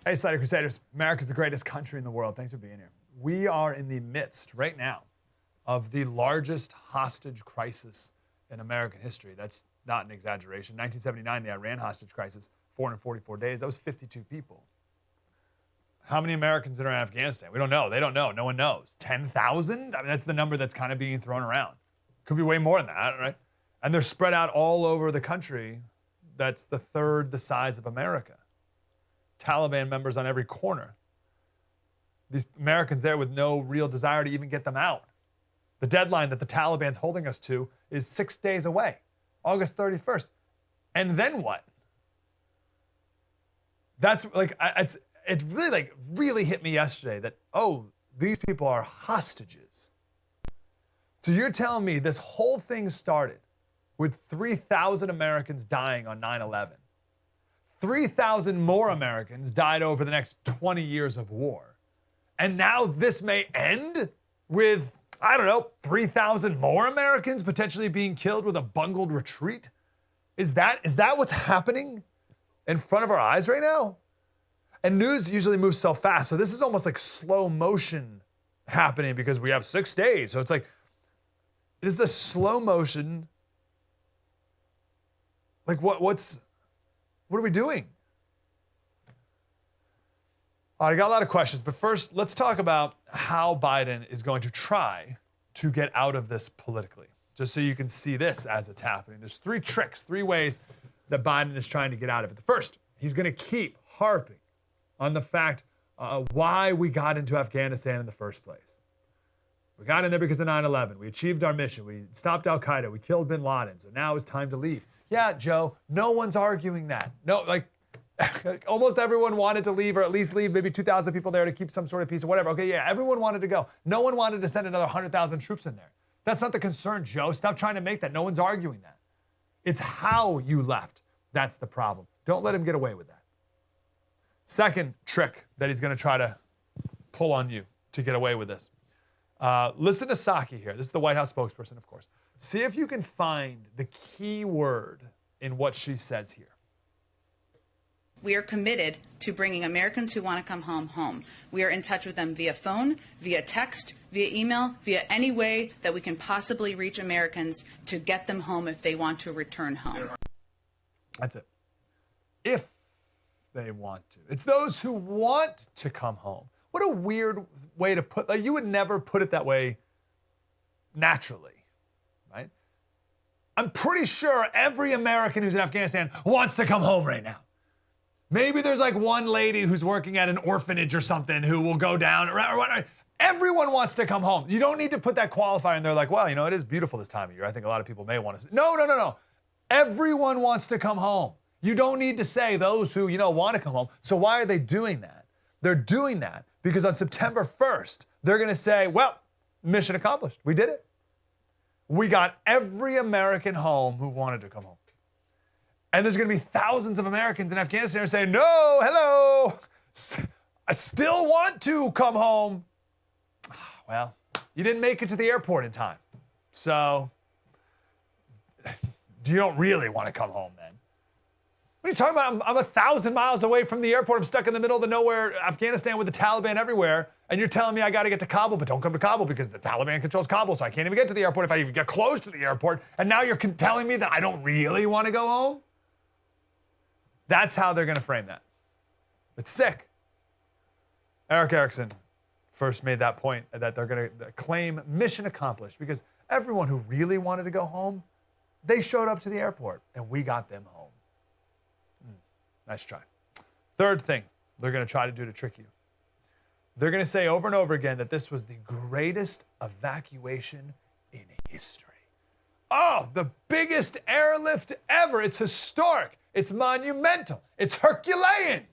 Hey, Slater Crusaders. America's the greatest country in the world. Thanks for being here. We are in the midst right now of the largest hostage crisis in American history. That's not an exaggeration. 1979, the Iran hostage crisis, 444 days. That was 52 people. How many Americans are in Afghanistan? We don't know. They don't know. No one knows. 10,000? I mean, that's the number that's kind of being thrown around. Could be way more than that, right? And they're spread out all over the country. That's the third the size of America. Taliban members on every corner. These Americans there with no real desire to even get them out. The deadline that the Taliban's holding us to is 6 days away, August 31st. And then what? That's like, it really hit me yesterday that, oh, these people are hostages. So you're telling me this whole thing started with 3,000 Americans dying on 9/11. 3,000 more Americans died over the next 20 years of war. And now this may end with, 3,000 more Americans potentially being killed with a bungled retreat? Is that what's happening in front of our eyes right now? And news usually moves so fast. So this is almost like slow motion happening because we have 6 days. So it's like, this is a slow motion. Like what are we doing? All right, I got a lot of questions, but first, let's talk about how Biden is going to try to get out of this politically, just so you can see this as it's happening. There's 3 tricks, 3 ways that Biden is trying to get out of it. The first, he's going to keep harping on the fact why we got into Afghanistan in the first place. We got in there because of 9/11. We achieved our mission. We stopped al-Qaeda. We killed bin Laden. So now it's time to leave. Yeah, Joe, no one's arguing that. No, like almost everyone wanted to leave, or at least leave maybe 2,000 people there to keep some sort of peace or whatever. Okay, yeah, everyone wanted to go. No one wanted to send another 100,000 troops in there. That's not the concern, Joe. Stop trying to make that. No one's arguing that. It's how you left. That's the problem. Don't let him get away with that. Second trick that he's going to try to pull on you to get away with this. Listen to Psaki here. This is the White House spokesperson, of course. See if you can find the key word in what she says here. We are committed to bringing Americans who want to come home. We are in touch with them via phone, via text, via email, via any way that we can possibly reach Americans to get them home if they want to return home. That's it. If they want to. It's those who want to come home. What a weird way to put, like, you would never put it that way naturally, right? I'm pretty sure every American who's in Afghanistan wants to come home right now. Maybe there's like one lady who's working at an orphanage or something who will go down. Everyone wants to come home. You don't need to put that qualifier in there like, well, it is beautiful this time of year. I think a lot of people may want to. No. Everyone wants to come home. You don't need to say those who, want to come home. So why are they doing that? They're doing that because on September 1st, they're going to say, well, mission accomplished. We did it. We got every American home who wanted to come home. And there's going to be thousands of Americans in Afghanistan saying, no, hello, I still want to come home. Well, you didn't make it to the airport in time. So you don't really want to come home then. What are you talking about? I'm 1,000 miles away from the airport. I'm stuck in the middle of the nowhere, Afghanistan, with the Taliban everywhere. And you're telling me I got to get to Kabul, but don't come to Kabul because the Taliban controls Kabul, so I can't even get to the airport if I even get close to the airport. And now you're telling me that I don't really want to go home? That's how they're going to frame that. It's sick. Eric Erickson first made that point that they're going to claim mission accomplished because everyone who really wanted to go home, they showed up to the airport and we got them home. Nice try. Third thing they're going to try to do to trick you. They're going to say over and over again that this was the greatest evacuation in history. Oh, the biggest airlift ever. It's historic. It's monumental. It's Herculean.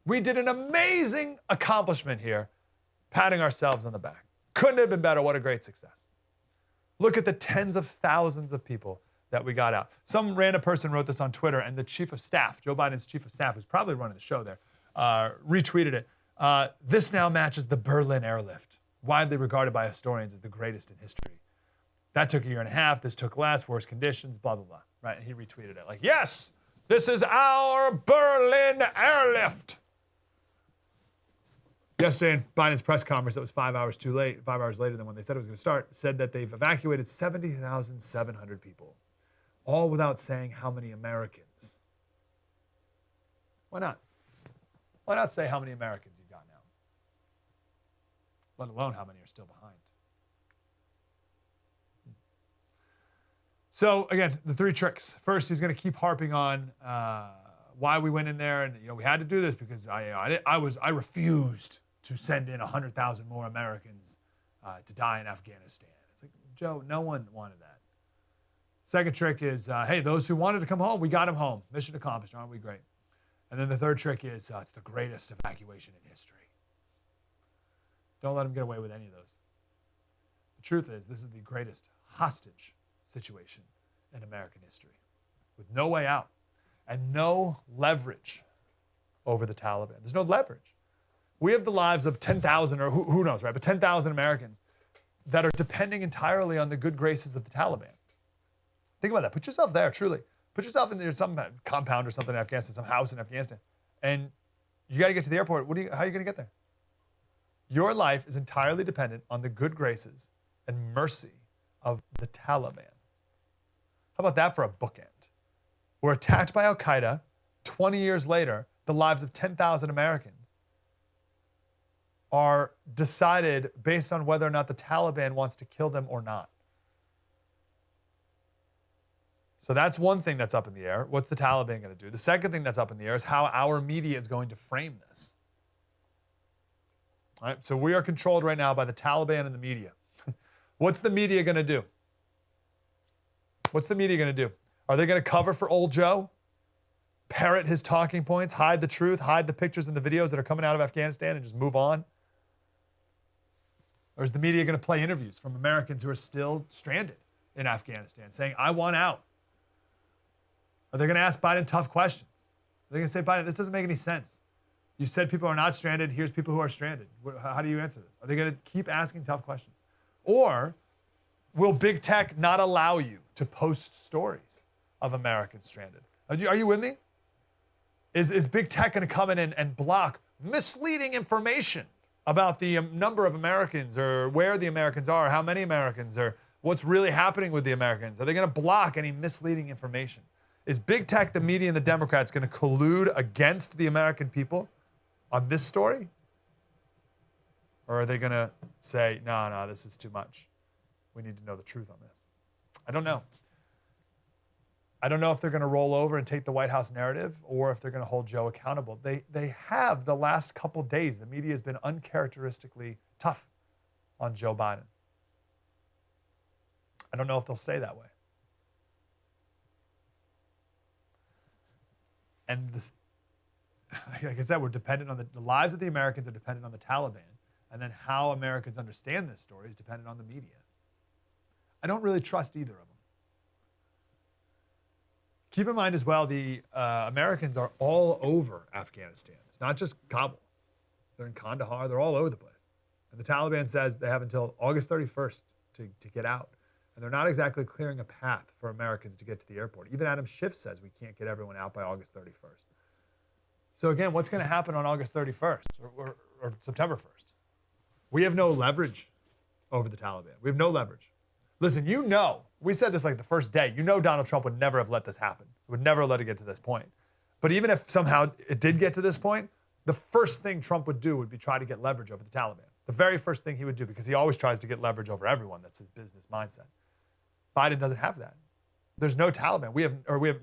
We did an amazing accomplishment here, patting ourselves on the back. Couldn't have been better. What a great success. Look at the tens of thousands of people that we got out. Some random person wrote this on Twitter, and the chief of staff, Joe Biden's chief of staff, who's probably running the show there, retweeted it. This now matches the Berlin airlift, widely regarded by historians as the greatest in history. That took a year and a half. This took less, worse conditions, blah, blah, blah. Right? And he retweeted it like, yes, this is our Berlin airlift. Yesterday in Biden's press conference, that was 5 hours later than when they said it was going to start, said that they've evacuated 70,700 people, all without saying how many Americans. Why not? Why not say how many Americans you've gotten out? Let alone how many are still behind. So again, the three tricks. First, he's going to keep harping on why we went in there, and we had to do this because I refused to send in 100,000 more Americans to die in Afghanistan. It's like, Joe, no one wanted that. Second trick is, hey, those who wanted to come home, we got them home. Mission accomplished, aren't we great? And then the third trick is, it's the greatest evacuation in history. Don't let them get away with any of those. The truth is, this is the greatest hostage situation in American history, with no way out and no leverage over the Taliban. There's no leverage. We have the lives of 10,000, or who knows, right? But 10,000 Americans that are depending entirely on the good graces of the Taliban. Think about that. Put yourself there, truly. Put yourself in some compound or something in Afghanistan, some house in Afghanistan, and you got to get to the airport. How are you going to get there? Your life is entirely dependent on the good graces and mercy of the Taliban. How about that for a bookend? We're attacked by Al-Qaeda. 20 years later, the lives of 10,000 Americans are decided based on whether or not the Taliban wants to kill them or not. So that's one thing that's up in the air. What's the Taliban going to do? The second thing that's up in the air is how our media is going to frame this. All right, so we are controlled right now by the Taliban and the media. What's the media going to do? What's the media going to do? Are they going to cover for old Joe? Parrot his talking points, hide the truth, hide the pictures and the videos that are coming out of Afghanistan and just move on? Or is the media going to play interviews from Americans who are still stranded in Afghanistan saying, I want out? Are they going to ask Biden tough questions? Are they going to say, Biden, this doesn't make any sense. You said people are not stranded. Here's people who are stranded. How do you answer this? Are they going to keep asking tough questions? Or will big tech not allow you to post stories of Americans stranded? Are you with me? Is big tech going to come in and block misleading information about the number of Americans, or where the Americans are, how many Americans, or what's really happening with the Americans? Are they going to block any misleading information? Is big tech, the media, and the Democrats going to collude against the American people on this story? Or are they going to say, no, this is too much. We need to know the truth on this. I don't know. I don't know if they're going to roll over and take the White House narrative, or if they're going to hold Joe accountable. They have the last couple days. The media has been uncharacteristically tough on Joe Biden. I don't know if they'll stay that way. And this, like I said, we're dependent on the lives of the Americans are dependent on the Taliban. And then how Americans understand this story is dependent on the media. I don't really trust either of them. Keep in mind as well, the Americans are all over Afghanistan. It's not just Kabul. They're in Kandahar. They're all over the place. And the Taliban says they have until August 31st to get out. And they're not exactly clearing a path for Americans to get to the airport. Even Adam Schiff says we can't get everyone out by August 31st. So again, what's going to happen on August 31st or September 1st? We have no leverage over the Taliban. We have no leverage. Listen, we said this like the first day, Donald Trump would never have let this happen. Would never let it get to this point. But even if somehow it did get to this point, the first thing Trump would do would be try to get leverage over the Taliban. The very first thing he would do, because he always tries to get leverage over everyone. That's his business mindset. Biden doesn't have that. There's no Taliban.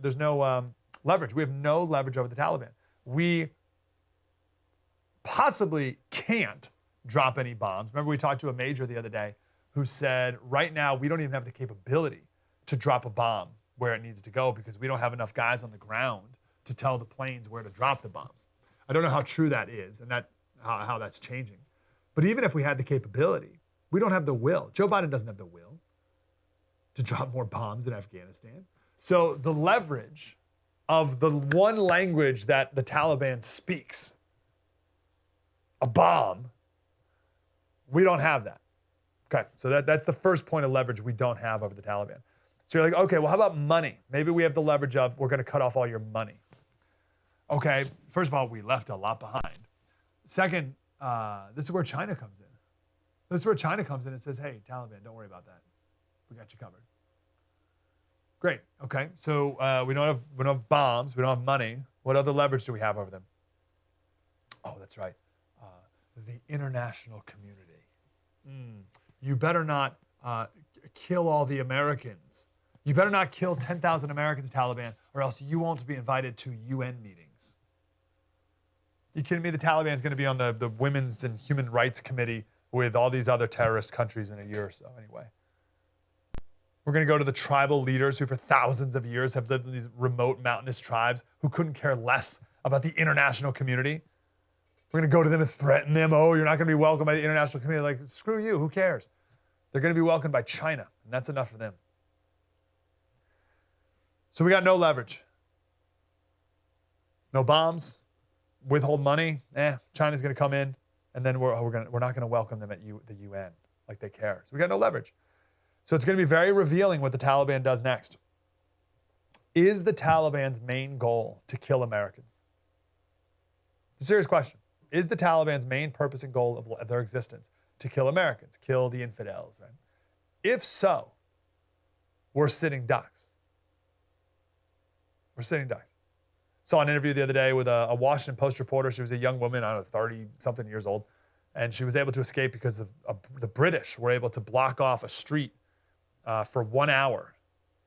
There's no leverage. We have no leverage over the Taliban. We possibly can't drop any bombs. Remember, we talked to a major the other day who said, right now, we don't even have the capability to drop a bomb where it needs to go because we don't have enough guys on the ground to tell the planes where to drop the bombs. I don't know how true that is and how that's changing. But even if we had the capability, we don't have the will. Joe Biden doesn't have the will to drop more bombs in Afghanistan. So the leverage of the one language that the Taliban speaks, a bomb, we don't have that. Okay, so that's the first point of leverage we don't have over the Taliban. So you're like, okay, well, how about money? Maybe we have the leverage of, we're going to cut off all your money. Okay, first of all, we left a lot behind. Second, this is where China comes in. This is where China comes in and says, hey, Taliban, don't worry about that. We got you covered. Great. Okay. So we don't have bombs. We don't have money. What other leverage do we have over them? Oh, that's right. The international community. You better not kill all the Americans. You better not kill 10,000 Americans, Taliban, or else you won't be invited to UN meetings. You kidding me? The Taliban's going to be on the Women's and Human Rights Committee with all these other terrorist countries in a year or so anyway. We're going to go to the tribal leaders who for thousands of years have lived in these remote mountainous tribes who couldn't care less about the international community. We're going to go to them and threaten them. Oh, you're not going to be welcomed by the international community. Like, screw you. Who cares? They're going to be welcomed by China, and that's enough for them. So we got no leverage. No bombs. Withhold money. China's going to come in, and then we're not going to welcome them at the UN like they care. So we got no leverage. So it's going to be very revealing what the Taliban does next. Is the Taliban's main goal to kill Americans? It's a serious question. Is the Taliban's main purpose and goal of their existence to kill Americans, kill the infidels, right? If so, we're sitting ducks. We're sitting ducks. Saw an interview the other day with a Washington Post reporter. She was a young woman, I don't know, 30-something years old, and she was able to escape because of the British were able to block off a street for 1 hour.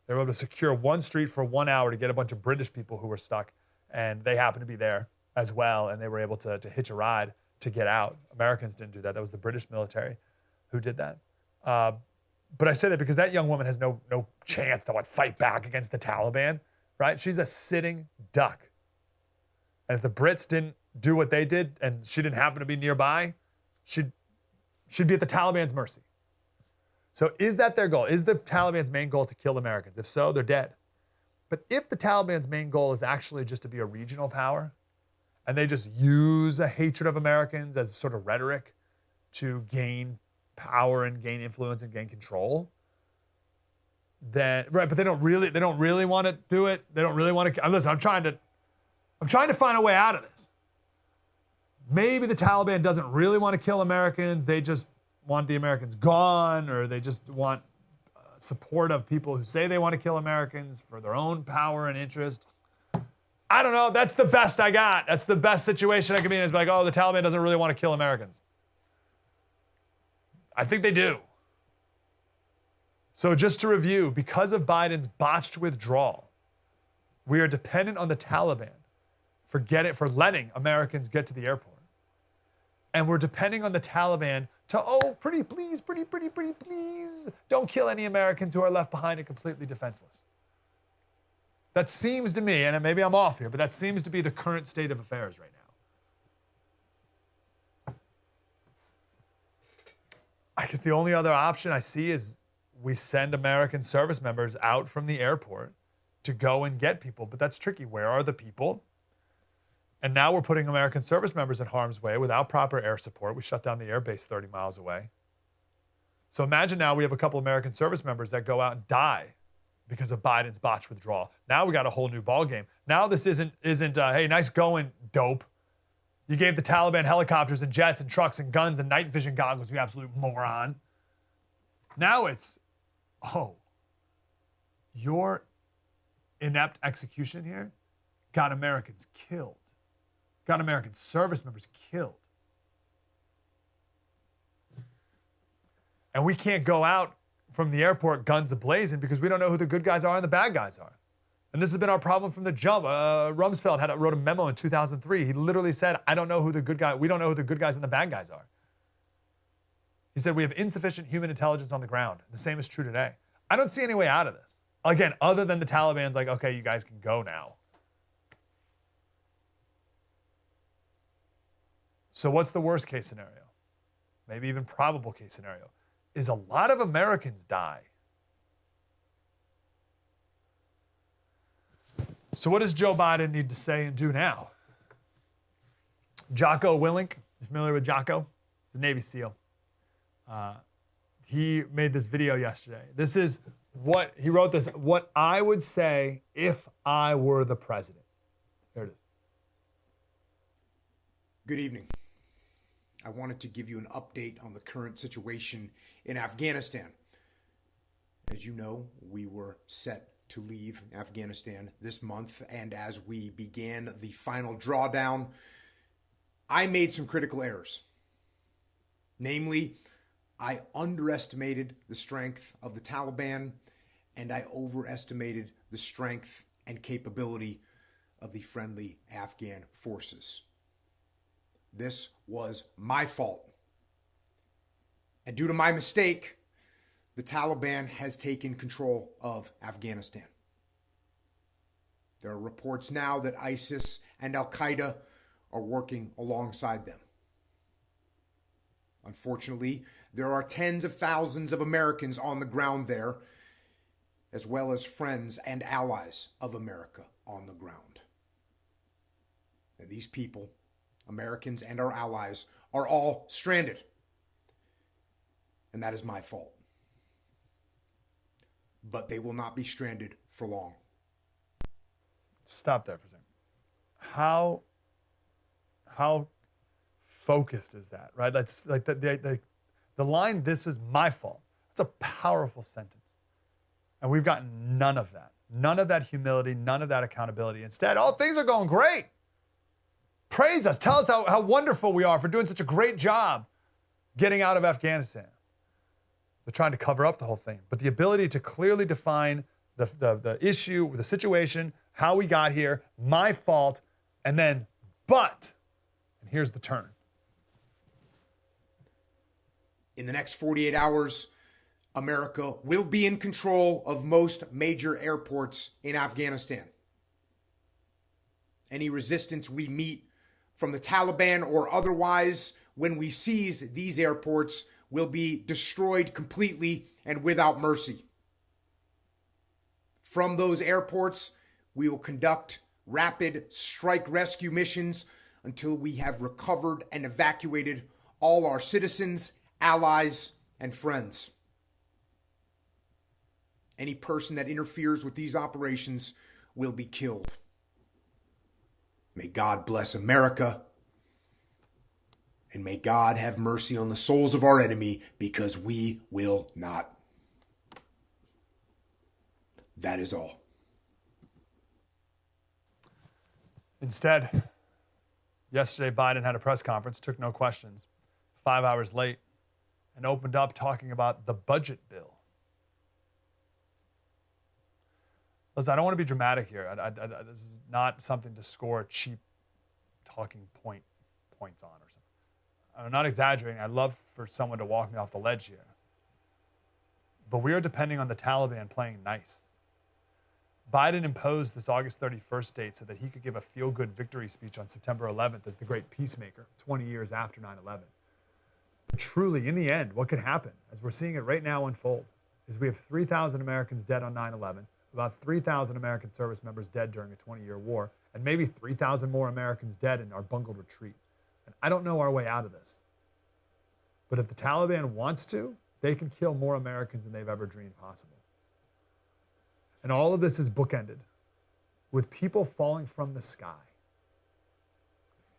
They were able to secure one street for 1 hour to get a bunch of British people who were stuck, and they happened to be there as well, and they were able to hitch a ride to get out. Americans didn't do that. That was the British military who did that. But I say that because that young woman has no chance to fight back against the Taliban, right? She's a sitting duck. And if the Brits didn't do what they did and she didn't happen to be nearby, she'd be at the Taliban's mercy. So is that their goal? Is the Taliban's main goal to kill Americans? If so, they're dead. But if the Taliban's main goal is actually just to be a regional power, and they just use a hatred of Americans as sort of rhetoric to gain power and gain influence and gain control, then but they don't really want to do it. They don't really want to. Listen, I'm trying to find a way out of this. Maybe the Taliban doesn't really want to kill Americans. They just want the Americans gone, or they just want support of people who say they want to kill Americans for their own power and interest. I don't know. That's the best I got. That's the best situation I could be in, is like, oh, the Taliban doesn't really want to kill Americans. I think they do. So just to review, because of Biden's botched withdrawal, we are dependent on the Taliban for letting Americans get to the airport. And we're depending on the Taliban to, pretty please, don't kill any Americans who are left behind and completely defenseless. That seems to me, and maybe I'm off here, but that seems to be the current state of affairs right now. I guess the only other option I see is we send American service members out from the airport to go and get people, but that's tricky. Where are the people? And now we're putting American service members in harm's way without proper air support. We shut down the air base 30 miles away. So imagine now we have a couple American service members that go out and die because of Biden's botched withdrawal. Now we got a whole new ballgame. Now this isn't hey, nice going, dope. You gave the Taliban helicopters and jets and trucks and guns and night vision goggles, you absolute moron. Now it's, your inept execution here got Americans killed. Got American service members killed. And we can't go out from the airport guns ablazing because we don't know who the good guys are and the bad guys are. And this has been our problem from the jump. Rumsfeld wrote a memo in 2003. He literally said, we don't know who the good guys and the bad guys are. He said, we have insufficient human intelligence on the ground. The same is true today. I don't see any way out of this. Again, other than the Taliban's like, okay, you guys can go now. So what's the worst case scenario? Maybe even probable case scenario is a lot of Americans die. So what does Joe Biden need to say and do now? Jocko Willink, you familiar with Jocko? He's a Navy SEAL. He made this video yesterday. This is he wrote this, what I would say if I were the president. Here it is. Good evening. I wanted to give you an update on the current situation in Afghanistan. As you know, we were set to leave Afghanistan this month, and as we began the final drawdown, I made some critical errors. Namely, I underestimated the strength of the Taliban, and I overestimated the strength and capability of the friendly Afghan forces. This was my fault. And due to my mistake, the Taliban has taken control of Afghanistan. There are reports now that ISIS and Al-Qaeda are working alongside them. Unfortunately, there are tens of thousands of Americans on the ground there, as well as friends and allies of America on the ground. And these people, Americans and our allies, are all stranded. And that is my fault. But they will not be stranded for long. Stop there for a second. How focused is that, right? That's like the line, "This is my fault." It's a powerful sentence. And we've gotten none of that. None of that humility, none of that accountability. Instead, oh, things are going great. Praise us. Tell us how wonderful we are for doing such a great job getting out of Afghanistan. They're trying to cover up the whole thing. But the ability to clearly define the issue, the situation, how we got here, my fault, and then, but, and here's the turn. In the next 48 hours, America will be in control of most major airports in Afghanistan. Any resistance we meet from the Taliban or otherwise when we seize these airports will be destroyed completely and without mercy. From those airports, we will conduct rapid strike rescue missions until we have recovered and evacuated all our citizens, allies, and friends. Any person that interferes with these operations will be killed. May God bless America, and may God have mercy on the souls of our enemy, because we will not. That is all. Instead, yesterday Biden had a press conference, took no questions, 5 hours late, and opened up talking about the budget bill. Listen, I don't want to be dramatic here. This is not something to score cheap talking points on or something. I'm not exaggerating. I'd love for someone to walk me off the ledge here. But we are depending on the Taliban playing nice. Biden imposed this August 31st date so that he could give a feel-good victory speech on September 11th as the great peacemaker, 20 years after 9/11. But truly, in the end, what could happen, as we're seeing it right now unfold, is we have 3,000 Americans dead on 9/11, about 3,000 American service members dead during a 20-year war, and maybe 3,000 more Americans dead in our bungled retreat. And I don't know our way out of this. But if the Taliban wants to, they can kill more Americans than they've ever dreamed possible. And all of this is bookended with people falling from the sky.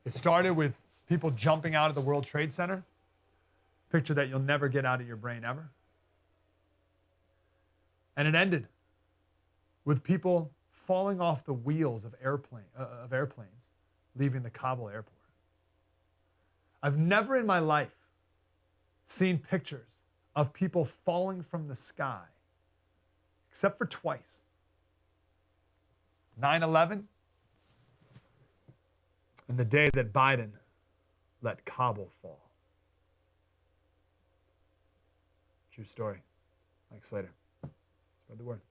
It started with people jumping out of the World Trade Center, picture that you'll never get out of your brain ever. And it ended with people falling off the wheels of airplanes leaving the Kabul airport. I've never in my life seen pictures of people falling from the sky, except for twice. 9/11 and the day that Biden let Kabul fall. True story. Mike Slater. Spread the word.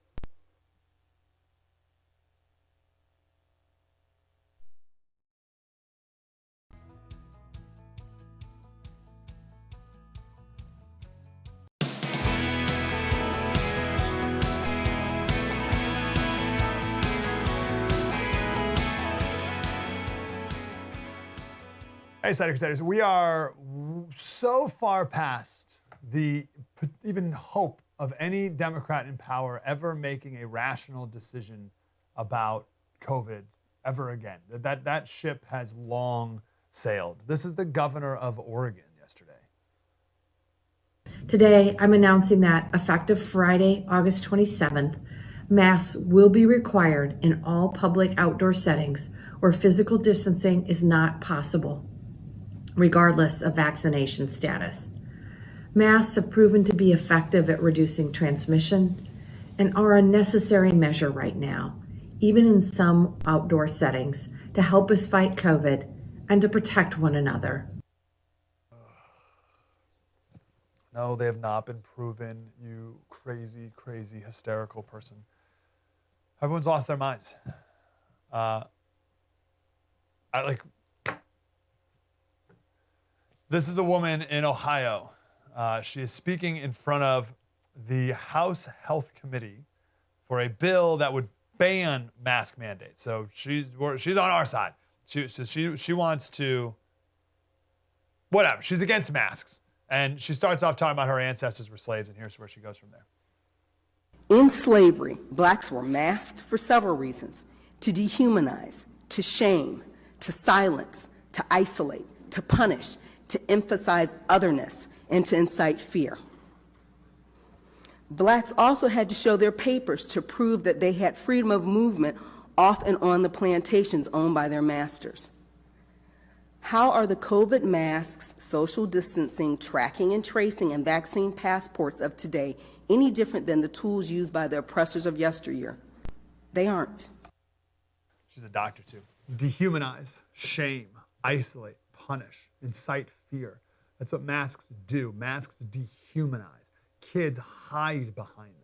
Hey, Slater Crusaders, we are so far past the even hope of any Democrat in power ever making a rational decision about COVID ever again. That ship has long sailed. This is the governor of Oregon Today, I'm announcing that effective Friday, August 27th, masks will be required in all public outdoor settings where physical distancing is not possible, regardless of vaccination status. Masks have proven to be effective at reducing transmission and are a necessary measure right now, even in some outdoor settings, to help us fight COVID and to protect one another. No, they have not been proven, you crazy, crazy, hysterical person. Everyone's lost their minds. This is a woman in Ohio. She is speaking in front of the House Health Committee for a bill that would ban mask mandates. So she's on our side. She wants to, whatever. She's against masks. And she starts off talking about her ancestors were slaves, and here's where she goes from there. In slavery, blacks were masked for several reasons: to dehumanize, to shame, to silence, to isolate, to punish, to emphasize otherness, and to incite fear. Blacks also had to show their papers to prove that they had freedom of movement off and on the plantations owned by their masters. How are the COVID masks, social distancing, tracking and tracing, and vaccine passports of today any different than the tools used by the oppressors of yesteryear? They aren't. She's a doctor too. Dehumanize, shame, isolate, punish, incite fear. That's what masks do. Masks dehumanize. Kids hide behind them.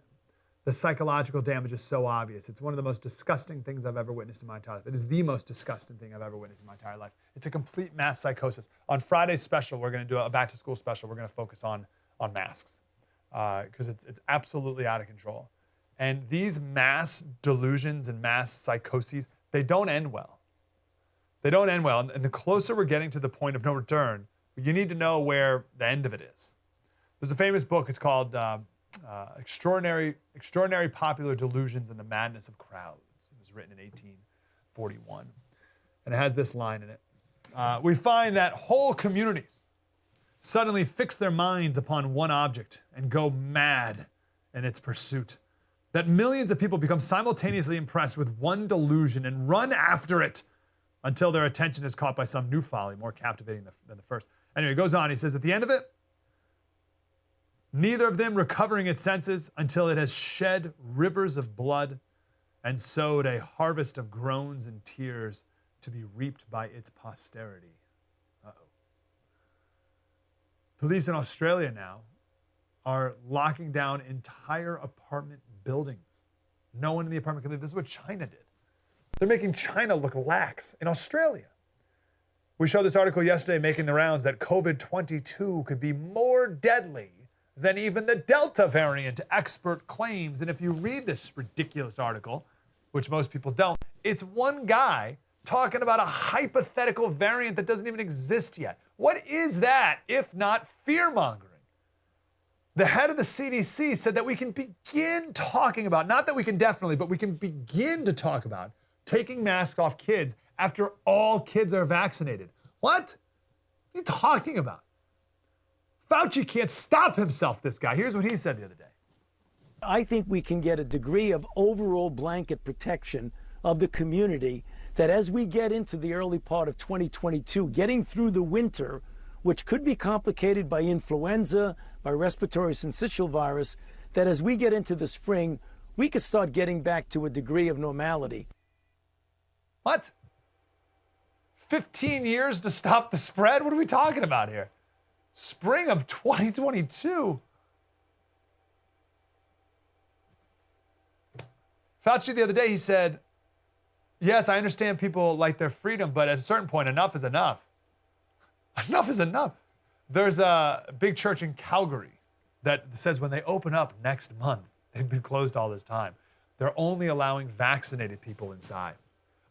The psychological damage is so obvious. It's one of the most disgusting things I've ever witnessed in my entire life. It is the most disgusting thing I've ever witnessed in my entire life. It's a complete mass psychosis. On Friday's special, we're going to do a back to school special. We're going to focus on masks because it's absolutely out of control. And these mass delusions and mass psychoses, they don't end well. They don't end well. And the closer we're getting to the point of no return, you need to know where the end of it is. There's a famous book. It's called Extraordinary Popular Delusions and the Madness of Crowds. It was written in 1841. And it has this line in it. We find that whole communities suddenly fix their minds upon one object and go mad in its pursuit. That millions of people become simultaneously impressed with one delusion and run after it until their attention is caught by some new folly more captivating than the first. Anyway, it goes on. He says, at the end of it, neither of them recovering its senses until it has shed rivers of blood and sowed a harvest of groans and tears to be reaped by its posterity. Police in Australia now are locking down entire apartment buildings. No one in the apartment can live. This is what China did. They're making China look lax in Australia. We showed this article yesterday making the rounds that COVID-22 could be more deadly than even the Delta variant, expert claims. And if you read this ridiculous article, which most people don't, it's one guy talking about a hypothetical variant that doesn't even exist yet. What is that if not fear-mongering? The head of the CDC said that we can begin talking about, not that we can definitely, but we can begin to talk about taking masks off kids after all kids are vaccinated. What are you talking about? Fauci can't stop himself, this guy. Here's what he said the other day. I think we can get a degree of overall blanket protection of the community that as we get into the early part of 2022, getting through the winter, which could be complicated by influenza, by respiratory syncytial virus, that as we get into the spring, we could start getting back to a degree of normality. What? 15 years to stop the spread? What are we talking about here? Spring of 2022. Fauci the other day, he said, yes, I understand people like their freedom, but at a certain point, enough is enough. Enough is enough. There's a big church in Calgary that says when they open up next month, they've been closed all this time, they're only allowing vaccinated people inside.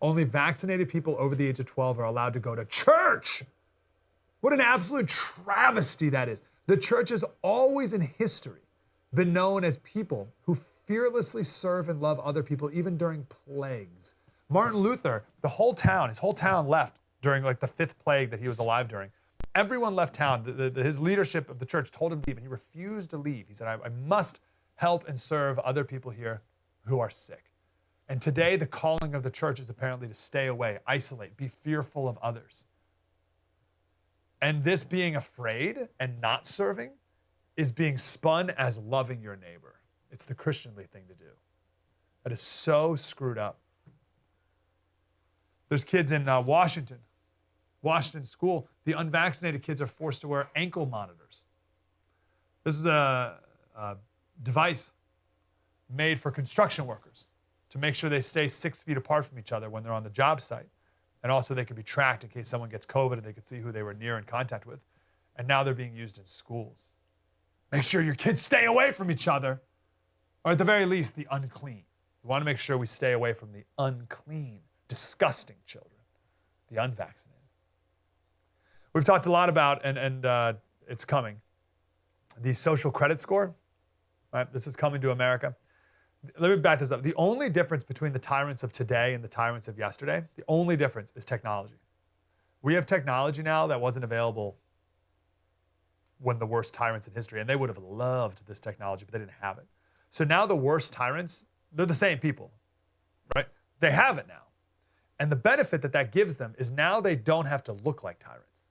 Only vaccinated people over the age of 12 are allowed to go to church. What an absolute travesty that is. The church has always in history been known as people who fearlessly serve and love other people, even during plagues. Martin Luther, his whole town left during like the 5th plague that he was alive during. Everyone left town. His leadership of the church told him to leave, and he refused to leave. He said, I must help and serve other people here who are sick. And today, the calling of the church is apparently to stay away, isolate, be fearful of others. And this being afraid and not serving is being spun as loving your neighbor. It's the Christianly thing to do. That is so screwed up. There's kids in Washington school. The unvaccinated kids are forced to wear ankle monitors. This is a device made for construction workers to make sure they stay 6 feet apart from each other when they're on the job site. And also they can be tracked in case someone gets COVID and they can see who they were near in contact with. And now they're being used in schools. Make sure your kids stay away from each other, or at the very least, the unclean. We want to make sure we stay away from the unclean, disgusting children, the unvaccinated. We've talked a lot about, and it's coming, the social credit score. Right? This is coming to America. Let me back this up. The only difference between the tyrants of today and the tyrants of yesterday, the only difference is technology. We have technology now that wasn't available when the worst tyrants in history, and they would have loved this technology, but they didn't have it. So now the worst tyrants, they're the same people, right? They have it now. And the benefit that gives them is now they don't have to look like tyrants.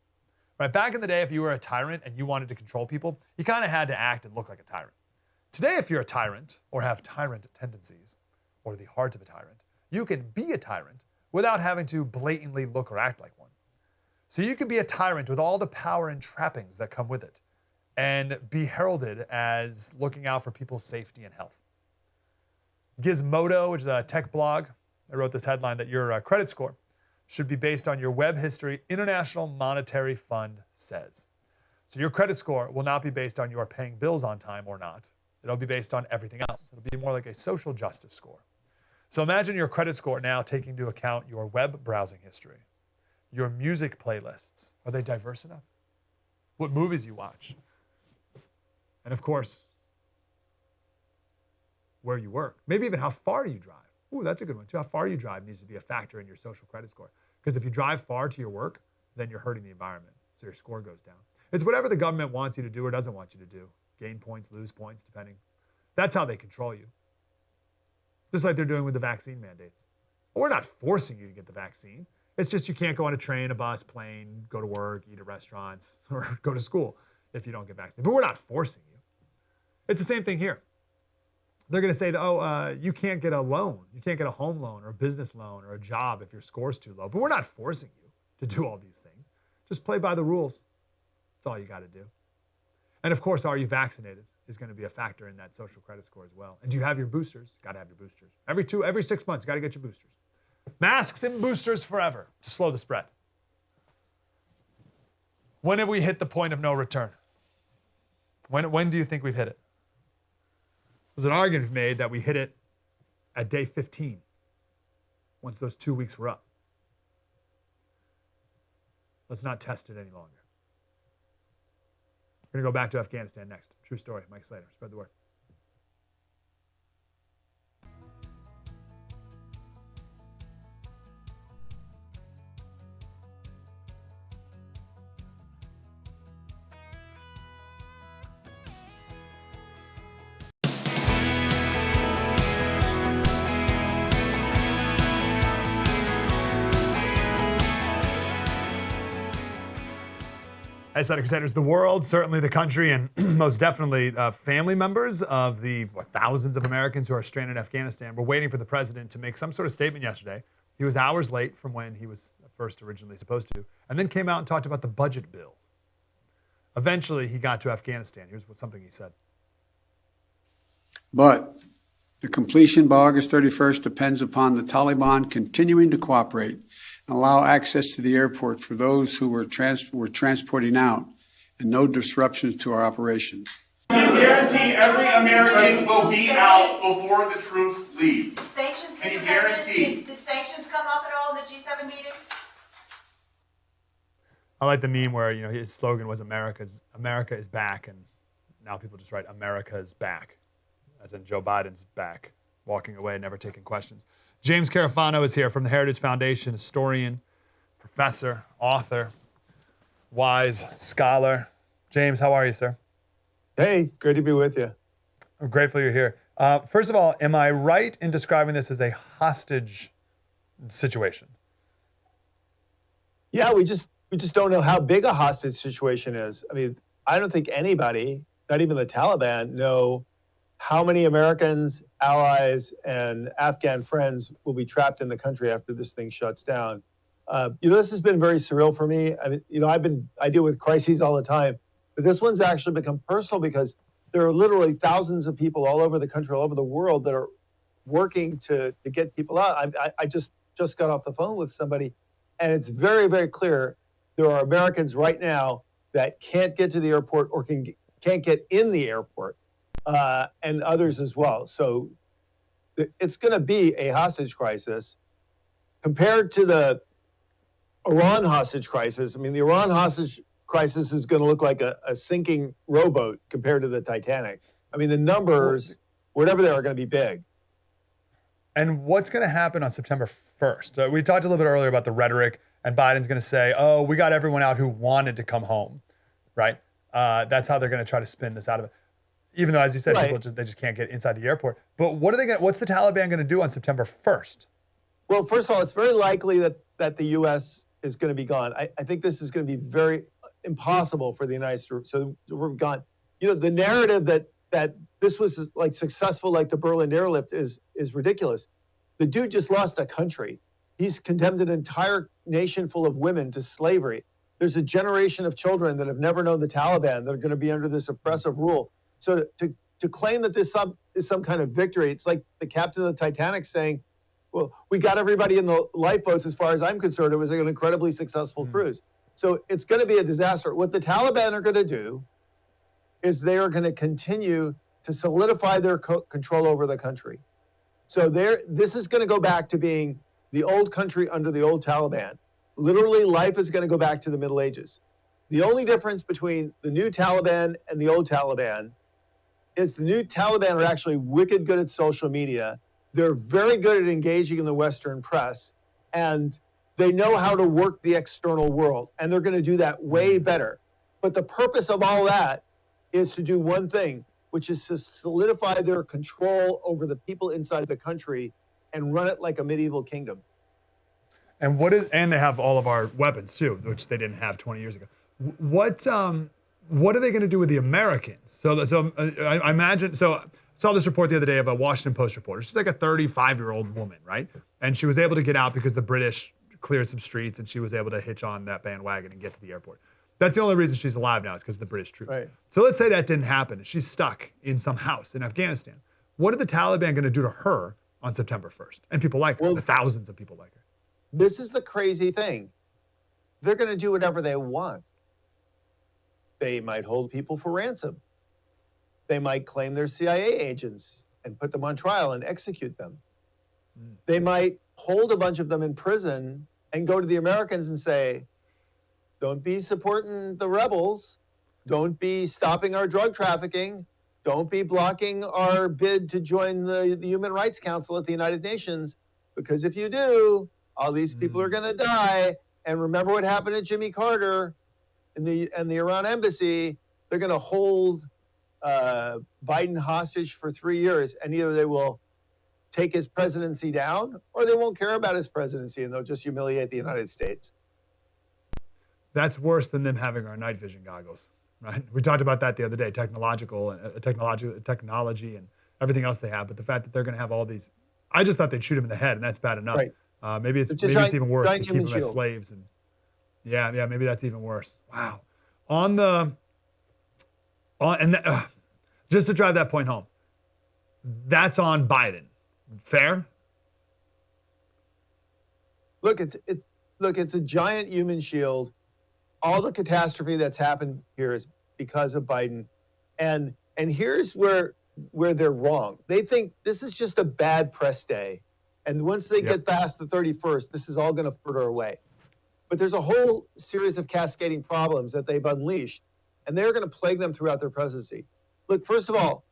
Right? Back in the day, if you were a tyrant and you wanted to control people, you kind of had to act and look like a tyrant. Today, if you're a tyrant or have tyrant tendencies or the heart of a tyrant, you can be a tyrant without having to blatantly look or act like one. So you can be a tyrant with all the power and trappings that come with it and be heralded as looking out for people's safety and health. Gizmodo, which is a tech blog, I wrote this headline that your credit score should be based on your web history, International Monetary Fund says. So your credit score will not be based on your paying bills on time or not. It'll be based on everything else. It'll be more like a social justice score. So imagine your credit score now taking into account your web browsing history, your music playlists. Are they diverse enough? What movies you watch? And of course, where you work. Maybe even how far you drive. Ooh, that's a good one too. How far you drive needs to be a factor in your social credit score. Because if you drive far to your work, then you're hurting the environment. So your score goes down. It's whatever the government wants you to do or doesn't want you to do. Gain points, lose points, depending. That's how they control you. Just like they're doing with the vaccine mandates. We're not forcing you to get the vaccine. It's just you can't go on a train, a bus, plane, go to work, eat at restaurants, or go to school if you don't get vaccinated. But we're not forcing you. It's the same thing here. They're going to say, you can't get a loan. You can't get a home loan or a business loan or a job if your score's too low. But we're not forcing you to do all these things. Just play by the rules. That's all you got to do. And of course, are you vaccinated is going to be a factor in that social credit score as well. And do you have your boosters? Got to have your boosters. Every 6 months, got to get your boosters. Masks and boosters forever to slow the spread. When have we hit the point of no return? When do you think we've hit it? There's an argument made that we hit it at day 15, once those 2 weeks were up. Let's not test it any longer. We're going to go back to Afghanistan next. True story. Mike Slater. Spread the word. As Senator Crusaders, the world, certainly the country, and most definitely family members of the thousands of Americans who are stranded in Afghanistan were waiting for the president to make some sort of statement yesterday. He was hours late from when he was first originally supposed to, and then came out and talked about the budget bill. Eventually, he got to Afghanistan. Here's something he said. But the completion by August 31st depends upon the Taliban continuing to cooperate and allow access to the airport for those who were transporting out and no disruptions to our operations. Can you guarantee every American will be out before the troops leave? Sanctions, can you guarantee? Did sanctions come up at all in the G7 meetings? I like the meme where his slogan was America is back, and now people just write America is back, as in Joe Biden's back, walking away, never taking questions. James Carafano is here from the Heritage Foundation, historian, professor, author. wise scholar. James, how are you, sir? Hey, great to be with you. I'm grateful you're here. First of all, am I right in describing this as a hostage situation? Yeah, we just don't know how big a hostage situation is. I mean, I don't think anybody, not even the Taliban, know how many Americans, allies, and Afghan friends will be trapped in the country after this thing shuts down. This has been very surreal for me. I mean, I deal with crises all the time, but this one's actually become personal because there are literally thousands of people all over the country, all over the world that are working to get people out. I just got off the phone with somebody, and it's very, very clear there are Americans right now that can't get to the airport or can't get in the airport, and others as well. So it's going to be a hostage crisis compared to the Iran hostage crisis. I mean, the Iran hostage crisis is going to look like a sinking rowboat compared to the Titanic. I mean, the numbers, whatever they are going to be big. And what's going to happen on September 1st? We talked a little bit earlier about the rhetoric, and Biden's going to say, oh, we got everyone out who wanted to come home, right? That's how they're going to try to spin this out of it. Even though, as you said, right, they just can't get inside the airport. But what's the Taliban going to do on September 1st? Well, first of all, it's very likely that the U.S. is going to be gone. I think this is going to be very impossible for the United States. So we're gone. The narrative that this was like successful, like the Berlin airlift, is ridiculous. The dude just lost a country. He's condemned an entire nation full of women to slavery. There's a generation of children that have never known the Taliban that are going to be under this oppressive rule. So to claim that this is some kind of victory, it's like the captain of the Titanic saying, well, we got everybody in the lifeboats. As far as I'm concerned, it was an incredibly successful cruise. So it's going to be a disaster. What the Taliban are going to do is they are going to continue to solidify their control over the country. So this is going to go back to being the old country under the old Taliban. Literally, life is going to go back to the Middle Ages. The only difference between the new Taliban and the old Taliban is the new Taliban are actually wicked good at social media. They're very good at engaging in the Western press, and they know how to work the external world, and they're going to do that way better. But the purpose of all that is to do one thing, which is to solidify their control over the people inside the country and run it like a medieval kingdom. And and they have all of our weapons too, which they didn't have 20 years ago. What are they going to do with the Americans? So I imagine. So I saw this report the other day of a Washington Post reporter. She's like a 35-year-old woman, right? And she was able to get out because the British cleared some streets, and she was able to hitch on that bandwagon and get to the airport. That's the only reason she's alive now, is because of the British troops. Right. So let's say that didn't happen, and she's stuck in some house in Afghanistan. What are the Taliban going to do to her on September 1st? And people like her, the thousands of people like her. This is the crazy thing. They're going to do whatever they want. They might hold people for ransom. They might claim they're CIA agents and put them on trial and execute them. They might hold a bunch of them in prison and go to the Americans and say, don't be supporting the rebels. Don't be stopping our drug trafficking. Don't be blocking our bid to join the Human Rights Council at the United Nations, because if you do, all these people are going to die. And remember what happened to Jimmy Carter in the Iran embassy. They're going to hold Biden hostage for 3 years, and either they will take his presidency down or they won't care about his presidency, and they'll just humiliate the United States. That's worse than them having our night vision goggles, right? We talked about that the other day, technology and everything else they have. But the fact that they're going to have all these, I just thought they'd shoot him in the head, and that's bad enough. Right. Maybe it's even worse to keep them as slaves. And yeah, maybe that's even worse. Wow. Just to drive that point home, that's on Biden. Fair? Look, it's a giant human shield. All the catastrophe that's happened here is because of Biden. And here's where they're wrong. They think this is just a bad press day. And once they get past the 31st, this is all going to fritter away. But there's a whole series of cascading problems that they've unleashed, and they're going to plague them throughout their presidency. Look, first of all,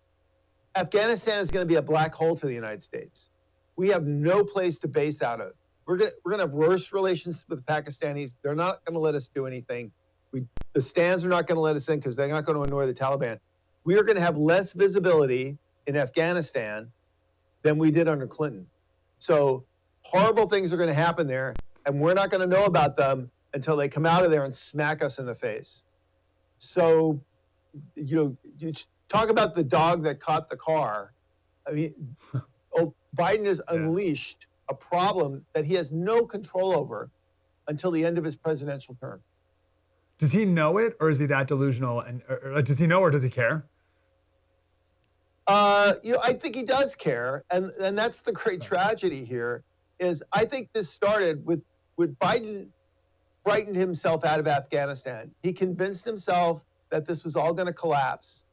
Afghanistan is going to be a black hole to the United States. We have no place to base out of. We're going to have worse relations with the Pakistanis. They're not going to let us do anything. We The stands are not going to let us in because they're not going to annoy the Taliban. We are going to have less visibility in Afghanistan than we did under Clinton. So horrible things are going to happen there, and we're not going to know about them until they come out of there and smack us in the face. So, you talk about the dog that caught the car. I mean, Biden has unleashed a problem that he has no control over until the end of his presidential term. Does he know it, or is he that delusional? And or does he know, or does he care? I think he does care, and that's the great tragedy here. Is I think this started with Biden frightened himself out of Afghanistan. He convinced himself that this was all going to collapse,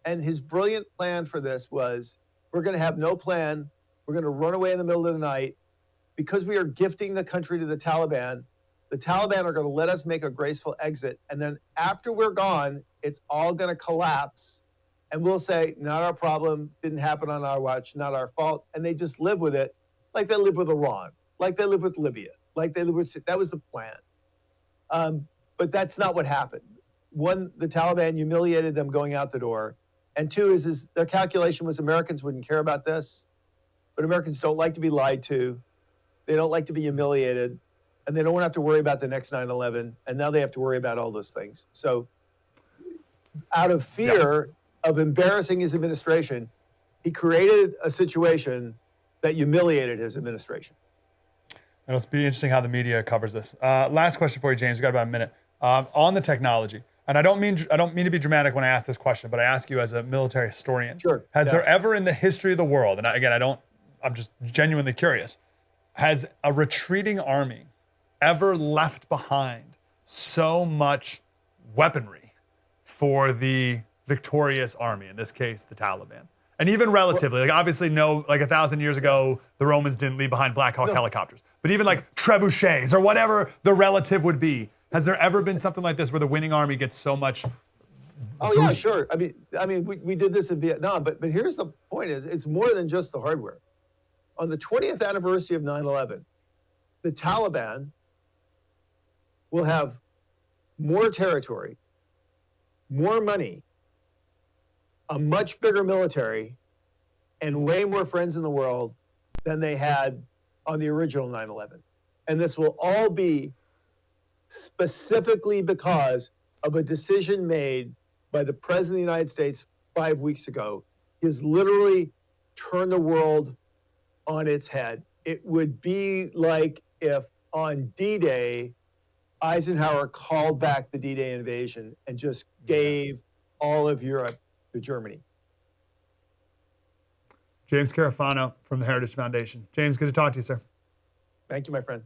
and his brilliant plan for this was: we're going to have no plan. We're going to run away in the middle of the night because we are gifting the country to the Taliban. The Taliban are going to let us make a graceful exit. And then after we're gone, it's all going to collapse. And we'll say, not our problem, didn't happen on our watch, not our fault. And they just live with it like they live with Iran, like they live with Libya, like they live with, that was the plan. But that's not what happened. One, the Taliban humiliated them going out the door. And two is their calculation was Americans wouldn't care about this. But Americans don't like to be lied to. They don't like to be humiliated. And they don't want to have to worry about the next 9/11. And now they have to worry about all those things. So out of fear of embarrassing his administration, he created a situation that humiliated his administration. It'll be interesting how the media covers this. Last question for you, James. We've got about a minute. On the technology. And I don't mean to be dramatic when I ask this question, but I ask you as a military historian. Sure. Has there ever in the history of the world, and I'm just genuinely curious, has a retreating army ever left behind so much weaponry for the victorious army, in this case, the Taliban? And even relatively, like obviously no, like 1,000 years ago, the Romans didn't leave behind Black Hawk helicopters, but even like trebuchets or whatever the relative would be, has there ever been something like this where the winning army gets so much? Oh yeah, sure. I mean, we did this in Vietnam, but here's the point: is it's more than just the hardware. On the 20th anniversary of 9/11, the Taliban will have more territory, more money, a much bigger military, and way more friends in the world than they had on the original 9/11. And this will all be specifically because of a decision made by the President of the United States 5 weeks ago. He has literally turned the world on its head. It would be like if on D-Day, Eisenhower called back the D-Day invasion and just gave all of Europe to Germany. James Carafano from the Heritage Foundation. James, good to talk to you, sir. Thank you, my friend.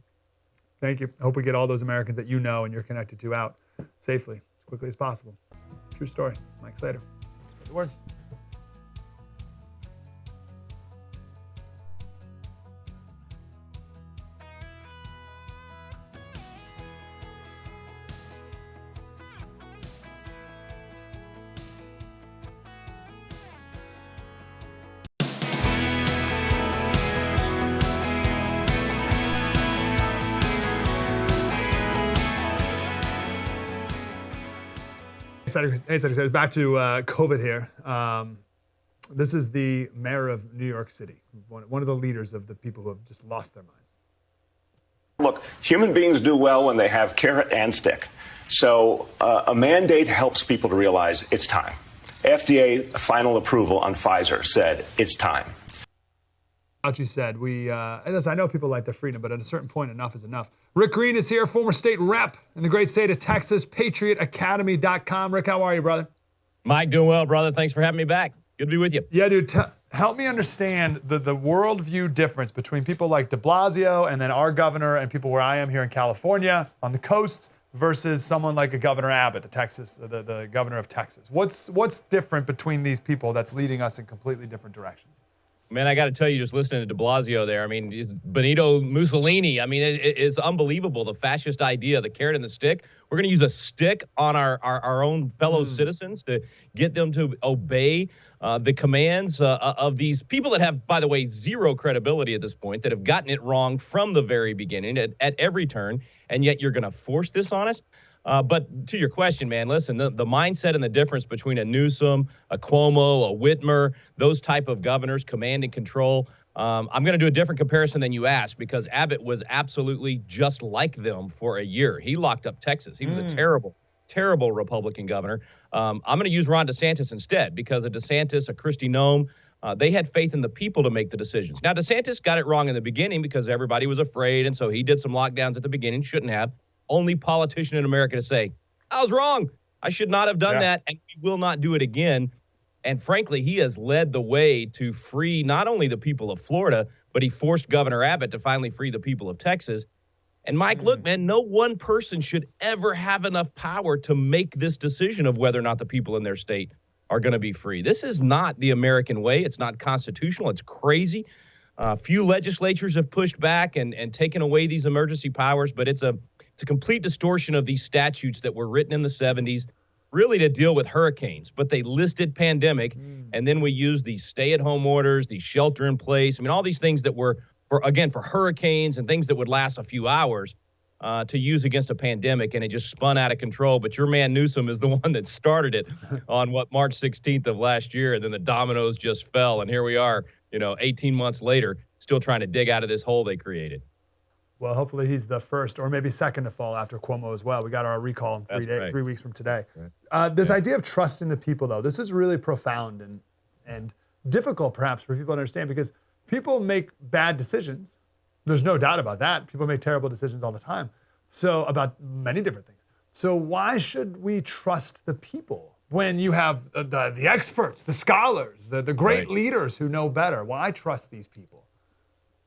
Thank you. I hope we get all those Americans that you know and you're connected to out safely, as quickly as possible. True story. Mike Slater. Spread the word. Hey, Slater, back to COVID here. This is the mayor of New York City, one of the leaders of the people who have just lost their minds. Look, human beings do well when they have carrot and stick. So a mandate helps people to realize it's time. FDA final approval on Pfizer said it's time. Fauci said, and I know people like their freedom, but at a certain point, enough is enough. Rick Green is here, former state rep in the great state of Texas, patriotacademy.com. Rick, how are you, brother? Mike, doing well, brother. Thanks for having me back. Good to be with you. Yeah, dude, help me understand the worldview difference between people like de Blasio and then our governor and people where I am here in California on the coast versus someone like a Governor Abbott, the governor of Texas. What's different between these people that's leading us in completely different directions? Man, I got to tell you, just listening to de Blasio there, I mean, Benito Mussolini, I mean, it's unbelievable, the fascist idea, the carrot and the stick. We're going to use a stick on our own fellow citizens to get them to obey the commands of these people that have, by the way, zero credibility at this point, that have gotten it wrong from the very beginning at every turn, and yet you're going to force this on us? But to your question, man, listen, the mindset and the difference between a Newsom, a Cuomo, a Whitmer, those type of governors, command and control. I'm going to do a different comparison than you asked, because Abbott was absolutely just like them for a year. He locked up Texas. He was a terrible, terrible Republican governor. I'm going to use Ron DeSantis instead, because a DeSantis, a Kristi Noem, they had faith in the people to make the decisions. Now, DeSantis got it wrong in the beginning because everybody was afraid, and so he did some lockdowns at the beginning, shouldn't have. Only politician in America to say, I was wrong. I should not have done that, and we will not do it again. And frankly, he has led the way to free not only the people of Florida, but he forced Governor Abbott to finally free the people of Texas. And Mike, look, man, no one person should ever have enough power to make this decision of whether or not the people in their state are going to be free. This is not the American way. It's not constitutional. It's crazy. Few legislatures have pushed back and taken away these emergency powers, but it's a complete distortion of these statutes that were written in the 70s, really to deal with hurricanes. But they listed pandemic, and then we used these stay-at-home orders, these shelter-in-place. I mean, all these things that were, for hurricanes and things that would last a few hours to use against a pandemic, and it just spun out of control. But your man Newsom is the one that started it on March 16th of last year, and then the dominoes just fell, and here we are, 18 months later, still trying to dig out of this hole they created. Well, hopefully he's the first or maybe second to fall after Cuomo as well. We got our recall in 3 weeks from today. This idea of trusting the people, though, this is really profound and difficult perhaps for people to understand, because people make bad decisions. There's no doubt about that. People make terrible decisions all the time. So about many different things. So why should we trust the people when you have the experts, the scholars, the great leaders who know better? Why trust these people?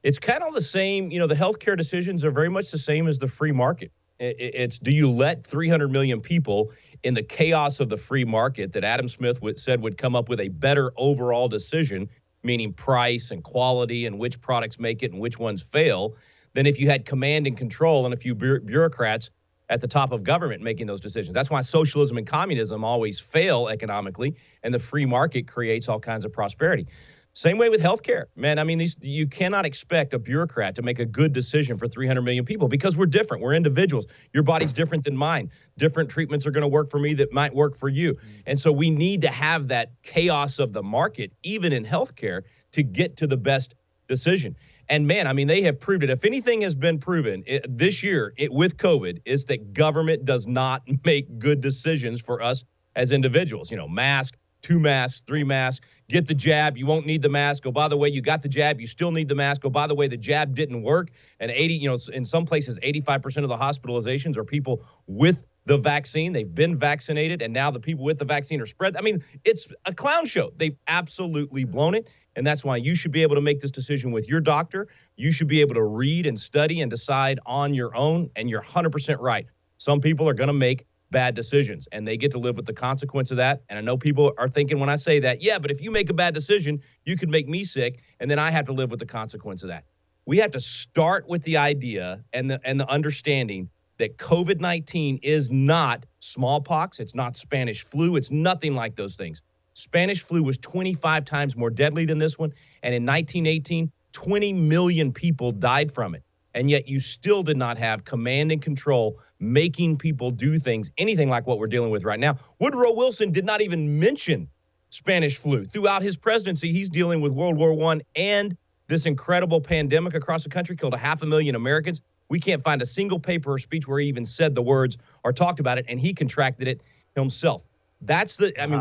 It's kind of the same, the healthcare decisions are very much the same as the free market. It's, do you let 300 million people in the chaos of the free market that Adam Smith said would come up with a better overall decision, meaning price and quality and which products make it and which ones fail, than if you had command and control and a few bureaucrats at the top of government making those decisions. That's why socialism and communism always fail economically, and the free market creates all kinds of prosperity. Same way with healthcare, man. I mean, you cannot expect a bureaucrat to make a good decision for 300 million people, because we're different. We're individuals. Your body's different than mine. Different treatments are going to work for me that might work for you. And so we need to have that chaos of the market, even in healthcare, to get to the best decision. And man, I mean, they have proved it. If anything has been proven this year with COVID, is that government does not make good decisions for us as individuals. Mask, 2 masks, 3 masks, get the jab, you won't need the mask. Oh, by the way, you got the jab, you still need the mask. Oh, by the way, the jab didn't work. And in some places, 85% of the hospitalizations are people with the vaccine. They've been vaccinated, and now the people with the vaccine are spread. I mean, it's a clown show. They've absolutely blown it. And that's why you should be able to make this decision with your doctor. You should be able to read and study and decide on your own. And you're 100% right. Some people are going to make bad decisions, and they get to live with the consequence of that. And I know people are thinking when I say that, yeah, but if you make a bad decision, you could make me sick, and then I have to live with the consequence of that. We have to start with the idea and the understanding that COVID-19 is not smallpox. It's not Spanish flu. It's nothing like those things. Spanish flu was 25 times more deadly than this one. And in 1918, 20 million people died from it. And yet you still did not have command and control making people do things, anything like what we're dealing with right now. Woodrow Wilson did not even mention Spanish flu. Throughout his presidency, he's dealing with World War I and this incredible pandemic across the country, killed 500,000 Americans. We can't find a single paper or speech where he even said the words or talked about it, and he contracted it himself.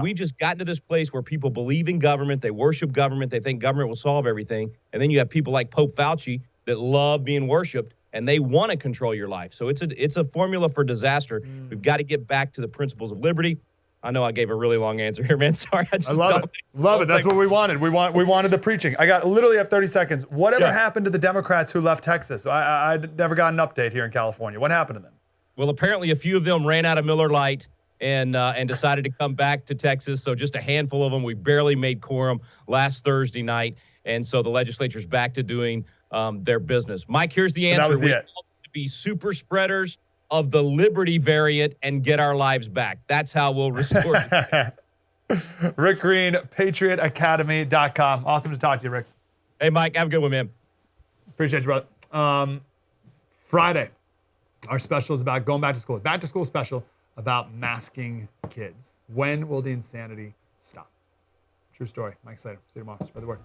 We've just gotten to this place where people believe in government, they worship government, they think government will solve everything. And then you have people like Pope Fauci that love being worshiped, and they want to control your life. So it's a formula for disaster. We've got to get back to the principles of liberty. I know I gave a really long answer here, man. Sorry. I love it. That's what we wanted. We wanted the preaching. I literally have 30 seconds. Whatever happened to the Democrats who left Texas? I never got an update here in California. What happened to them? Well, apparently a few of them ran out of Miller Lite and decided to come back to Texas. So just a handful of them. We barely made quorum last Thursday night. And so the legislature's back to doing their business. Mike, here's the answer. That was we it. to be super spreaders of the Liberty variant and get our lives back. That's how we'll restore this. Rick Green, PatriotAcademy.com. Awesome to talk to you, Rick. Hey, Mike, have a good one, man. Appreciate you, brother. Friday, Our special is about going back to school. Back to school special about masking kids. When will the insanity stop? True story. Mike Slater. See you tomorrow. Spread the word.